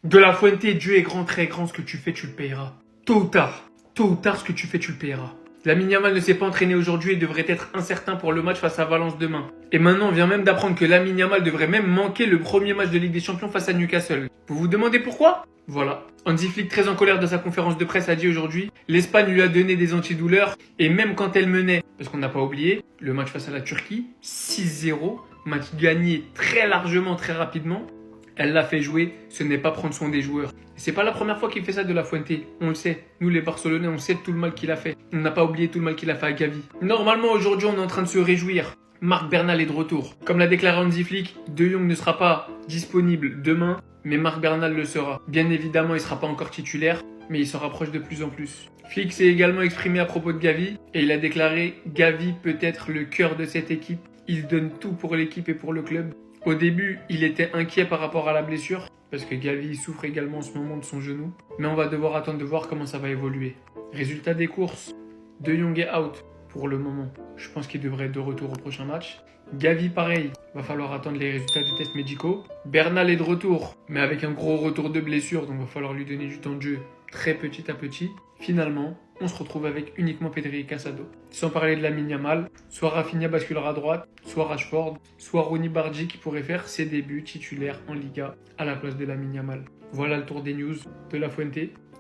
De La Fuente, Dieu est grand, très grand, ce que tu fais, tu le payeras. Tôt ou tard. Tôt ou tard, ce que tu fais, tu le payeras. Lamine Yamal ne s'est pas entraîné aujourd'hui et devrait être incertain pour le match face à Valence demain. Et maintenant, on vient même d'apprendre que Lamine Yamal devrait même manquer le premier match de Ligue des Champions face à Newcastle. Vous vous demandez pourquoi? Voilà. Hansi Flick, très en colère de sa conférence de presse, a dit aujourd'hui l'Espagne lui a donné des antidouleurs et même quand elle menait, parce qu'on n'a pas oublié, le match face à la Turquie, 6-0, match gagné très largement, très rapidement, elle l'a fait jouer, ce n'est pas prendre soin des joueurs. C'est pas la première fois qu'il fait ça de La Fuente, on le sait. Nous les Barcelonais, on sait tout le mal qu'il a fait. On n'a pas oublié tout le mal qu'il a fait à Gavi. Normalement aujourd'hui on est en train de se réjouir. Marc Bernal est de retour. Comme l'a déclaré Hansi Flick, De Jong ne sera pas disponible demain, mais Marc Bernal le sera. Bien évidemment, il ne sera pas encore titulaire, mais il se rapproche de plus en plus. Flick s'est également exprimé à propos de Gavi, et il a déclaré « Gavi peut être le cœur de cette équipe. Il donne tout pour l'équipe et pour le club. » Au début, il était inquiet par rapport à la blessure, parce que Gavi souffre également en ce moment de son genou. Mais on va devoir attendre de voir comment ça va évoluer. Résultat des courses, De Jong est out pour le moment. Je pense qu'il devrait être de retour au prochain match. Gavi pareil, va falloir attendre les résultats des tests médicaux. Bernal est de retour, mais avec un gros retour de blessure, donc va falloir lui donner du temps de jeu très petit à petit. Finalement, on se retrouve avec uniquement Pedri et Casado. Sans parler de Lamine Yamal, soit Rafinha basculera à droite, soit Rashford, soit Ronny Bardi qui pourrait faire ses débuts titulaires en Liga à la place de Lamine Yamal. Voilà le tour des news de La Fuente.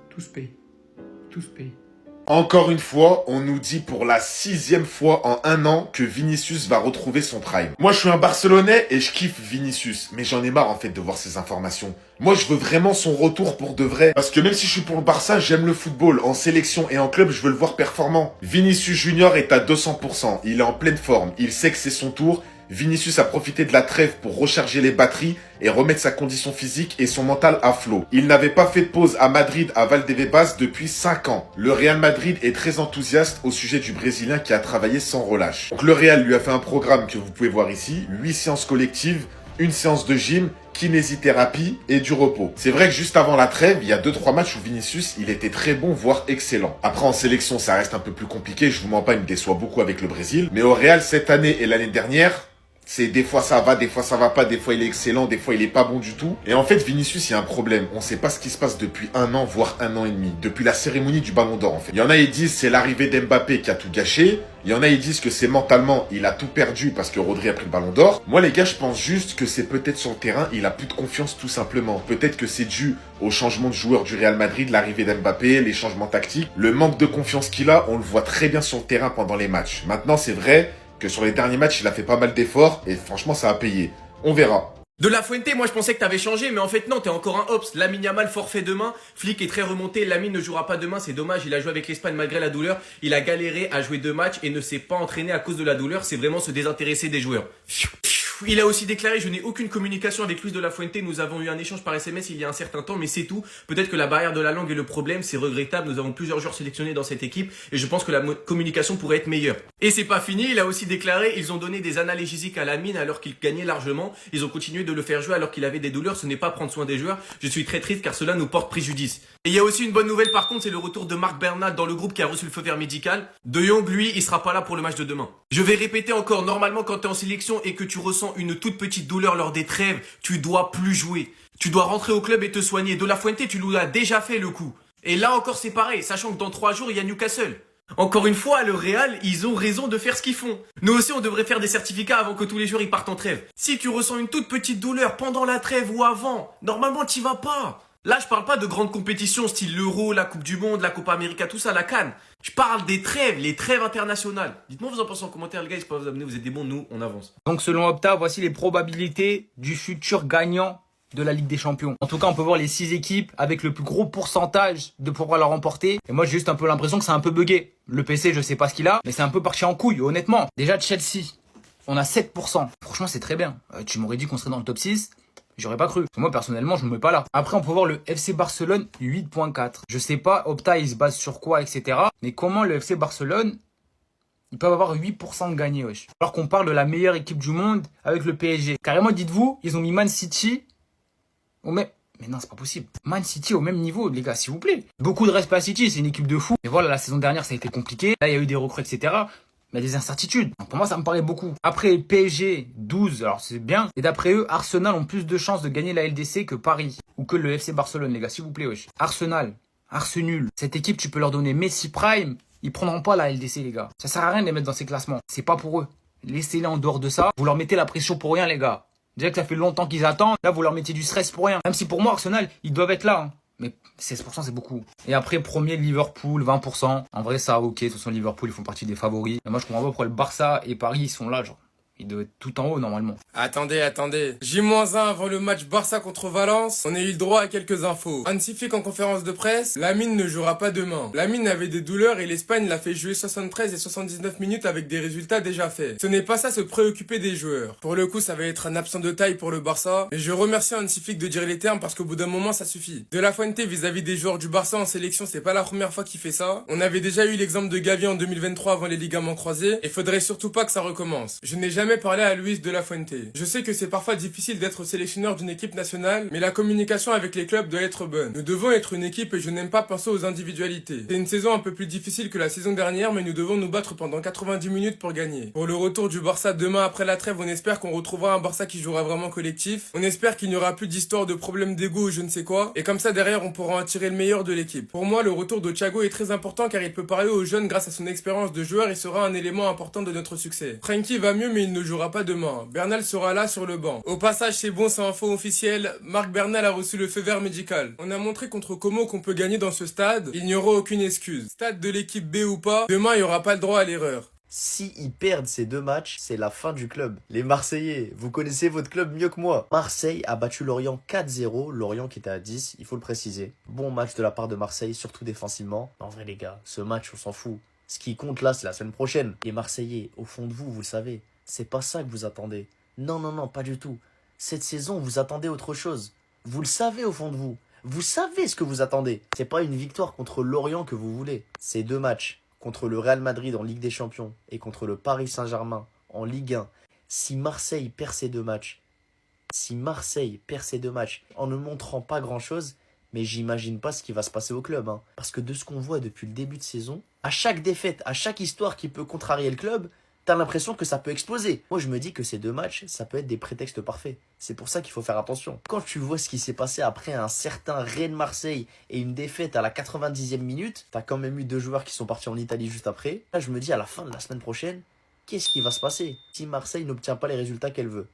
Tous payent. Tous payent. Encore une fois, on nous dit pour la 6e fois en un an que Vinicius va retrouver son prime. Moi, je suis un Barcelonais et je kiffe Vinicius, mais j'en ai marre en fait de voir ces informations. Moi, je veux vraiment son retour pour de vrai. Parce que même si je suis pour le Barça, j'aime le football. En sélection et en club, je veux le voir performant. Vinicius Junior est à 200%. Il est en pleine forme. Il sait que c'est son tour. Vinicius a profité de la trêve pour recharger les batteries et remettre sa condition physique et son mental à flot. Il n'avait pas fait de pause à Madrid à Valdebebas depuis 5 ans. Le Real Madrid est très enthousiaste au sujet du Brésilien qui a travaillé sans relâche. Donc le Real lui a fait un programme que vous pouvez voir ici, 8 séances collectives, une séance de gym, kinésithérapie et du repos. C'est vrai que juste avant la trêve, il y a 2-3 matchs où Vinicius, il était très bon, voire excellent. Après, en sélection, ça reste un peu plus compliqué. Je vous mens pas, il me déçoit beaucoup avec le Brésil. Mais au Real, cette année et l'année dernière, c'est des fois ça va, des fois ça va pas, des fois il est excellent, des fois il est pas bon du tout. Et en fait, Vinicius, il y a un problème. On sait pas ce qui se passe depuis 1 an, voire 1 an et demi. Depuis la cérémonie du Ballon d'Or, en fait. Il y en a, ils disent c'est l'arrivée d'Mbappé qui a tout gâché. Il y en a, ils disent que c'est mentalement, il a tout perdu parce que Rodri a pris le Ballon d'Or. Moi, les gars, je pense juste que c'est peut-être sur le terrain, il a plus de confiance tout simplement. Peut-être que c'est dû au changement de joueur du Real Madrid, l'arrivée d'Mbappé, les changements tactiques. Le manque de confiance qu'il a, on le voit très bien sur le terrain pendant les matchs. Maintenant, c'est vrai que sur les derniers matchs, il a fait pas mal d'efforts et franchement, ça a payé. On verra. De La Fuente, moi je pensais que t'avais changé, mais en fait non, t'es encore un Hops. Lamine Yamal forfait demain. Flick est très remonté. Lamine ne jouera pas demain, c'est dommage. Il a joué avec l'Espagne malgré la douleur. Il a galéré à jouer 2 matchs et ne s'est pas entraîné à cause de la douleur. C'est vraiment se désintéresser des joueurs. Il a aussi déclaré, je n'ai aucune communication avec Luis de La Fuente, nous avons eu un échange par SMS il y a un certain temps, mais c'est tout. Peut-être que la barrière de la langue est le problème, c'est regrettable, nous avons plusieurs joueurs sélectionnés dans cette équipe, et je pense que la communication pourrait être meilleure. Et c'est pas fini, il a aussi déclaré, ils ont donné des analgésiques à Lamine alors qu'il gagnait largement, ils ont continué de le faire jouer alors qu'il avait des douleurs, ce n'est pas prendre soin des joueurs, je suis très triste car cela nous porte préjudice. Et il y a aussi une bonne nouvelle par contre, c'est le retour de Marc Bernal dans le groupe qui a reçu le feu vert médical. De Jong, lui, il sera pas là pour le match de demain. Je vais répéter encore, normalement quand tu es en sélection et que tu ressens une toute petite douleur lors des trêves, tu dois plus jouer. Tu dois rentrer au club et te soigner. De La Fuente, tu lui as déjà fait le coup. Et là encore c'est pareil, sachant que dans 3 jours il y a Newcastle. Encore une fois, le Real, ils ont raison de faire ce qu'ils font. Nous aussi, on devrait faire des certificats avant que tous les joueurs y partent en trêve. Si tu ressens une toute petite douleur pendant la trêve ou avant, normalement t'y vas pas. Là, je parle pas de grandes compétitions style l'Euro, la Coupe du Monde, la Copa América, tout ça, la CAN. Je parle des trêves, les trêves internationales. Dites-moi vous en pensez en commentaire, les gars, n'hésitez pas à vous abonner, vous êtes des bons, nous, on avance. Donc selon Opta, voici les probabilités du futur gagnant de la Ligue des Champions. En tout cas, on peut voir les 6 équipes avec le plus gros pourcentage de pouvoir la remporter. Et moi, j'ai juste un peu l'impression que c'est un peu bugué. Le PC, je sais pas ce qu'il a, mais c'est un peu parti en couille, honnêtement. Déjà, Chelsea, on a 7%. Franchement, c'est très bien. Tu m'aurais dit qu'on serait dans le top 6. J'aurais pas cru. Moi, personnellement, je me mets pas là. Après, on peut voir le FC Barcelone 8.4. Je sais pas, Opta, il se base sur quoi, etc. Mais comment le FC Barcelone, ils peuvent avoir 8% de gagné, wesh. Alors qu'on parle de la meilleure équipe du monde avec le PSG. Carrément, dites-vous, ils ont mis Man City au même... Mais non, c'est pas possible. Man City au même niveau, les gars, s'il vous plaît. Beaucoup de respect à City, c'est une équipe de fou. Et voilà, la saison dernière, ça a été compliqué. Là, il y a eu des recrues, etc. Mais il y a des incertitudes. Donc pour moi, ça me paraît beaucoup. Après, PSG, 12, alors c'est bien. Et d'après eux, Arsenal ont plus de chances de gagner la LDC que Paris. Ou que le FC Barcelone, les gars, s'il vous plaît, wesh. Arsenal, Arsenal. Cette équipe, tu peux leur donner Messi Prime. Ils prendront pas la LDC, les gars. Ça sert à rien de les mettre dans ces classements. C'est pas pour eux. Laissez-les en dehors de ça. Vous leur mettez la pression pour rien, les gars. Déjà que ça fait longtemps qu'ils attendent. Là, vous leur mettez du stress pour rien. Même si pour moi, Arsenal, ils doivent être là. Hein. Mais 16%, c'est beaucoup. Et après, premier Liverpool, 20%. En vrai, ça, ok. De toute façon, Liverpool, ils font partie des favoris. Mais moi, je comprends pas pourquoi le Barça et Paris, ils sont là, genre. Ils doivent être tout en haut, normalement. Attendez. J-1 avant le match Barça contre Valence, on a eu le droit à quelques infos. Hansi Flick en conférence de presse, Lamine ne jouera pas demain. Lamine avait des douleurs et l'Espagne l'a fait jouer 73 et 79 minutes avec des résultats déjà faits. Ce n'est pas ça se préoccuper des joueurs. Pour le coup, ça va être un absent de taille pour le Barça. Et je remercie Hansi Flick de dire les termes parce qu'au bout d'un moment, ça suffit. De La Fuente vis-à-vis des joueurs du Barça en sélection, c'est pas la première fois qu'il fait ça. On avait déjà eu l'exemple de Gavi en 2023 avant les ligaments croisés et faudrait surtout pas que ça recommence. Je n'ai jamais parlé à Luis de La Fuente. Je sais que c'est parfois difficile d'être sélectionneur d'une équipe nationale, mais la communication avec les clubs doit être bonne. Nous devons être une équipe et je n'aime pas penser aux individualités. C'est une saison un peu plus difficile que la saison dernière, mais nous devons nous battre pendant 90 minutes pour gagner. Pour le retour du Barça demain après la trêve, on espère qu'on retrouvera un Barça qui jouera vraiment collectif. On espère qu'il n'y aura plus d'histoire de problèmes d'ego ou je ne sais quoi, et comme ça derrière on pourra en tirer le meilleur de l'équipe. Pour moi, le retour de Thiago est très important car il peut parler aux jeunes grâce à son expérience de joueur et sera un élément important de notre succès. Frenkie va mieux mais il ne jouera pas demain. Bernal sera là sur le banc. Au passage, c'est bon, c'est info officielle. Marc Bernal a reçu le feu vert médical. On a montré contre Como qu'on peut gagner dans ce stade. Il n'y aura aucune excuse. Stade de l'équipe B ou pas, demain il n'y aura pas le droit à l'erreur. Si ils perdent ces deux matchs, c'est la fin du club. Les Marseillais, vous connaissez votre club mieux que moi. Marseille a battu Lorient 4-0. Lorient qui était à 10, il faut le préciser. Bon match de la part de Marseille, surtout défensivement. En vrai les gars, ce match on s'en fout. Ce qui compte là, c'est la semaine prochaine. Les Marseillais, au fond de vous, vous le savez, c'est pas ça que vous attendez. Non, pas du tout. Cette saison, vous attendez autre chose. Vous le savez au fond de vous. Vous savez ce que vous attendez. C'est pas une victoire contre Lorient que vous voulez. C'est deux matchs contre le Real Madrid en Ligue des Champions et contre le Paris Saint-Germain en Ligue 1. Si Marseille perd ces deux matchs, en ne montrant pas grand-chose, mais j'imagine pas ce qui va se passer au club. Hein. Parce que de ce qu'on voit depuis le début de saison, à chaque défaite, à chaque histoire qui peut contrarier le club, t'as l'impression que ça peut exploser. Moi, je me dis que ces deux matchs, ça peut être des prétextes parfaits. C'est pour ça qu'il faut faire attention. Quand tu vois ce qui s'est passé après un certain Rennes-Marseille et une défaite à la 90e minute, t'as quand même eu deux joueurs qui sont partis en Italie juste après. Là, je me dis à la fin de la semaine prochaine, qu'est-ce qui va se passer si Marseille n'obtient pas les résultats qu'elle veut?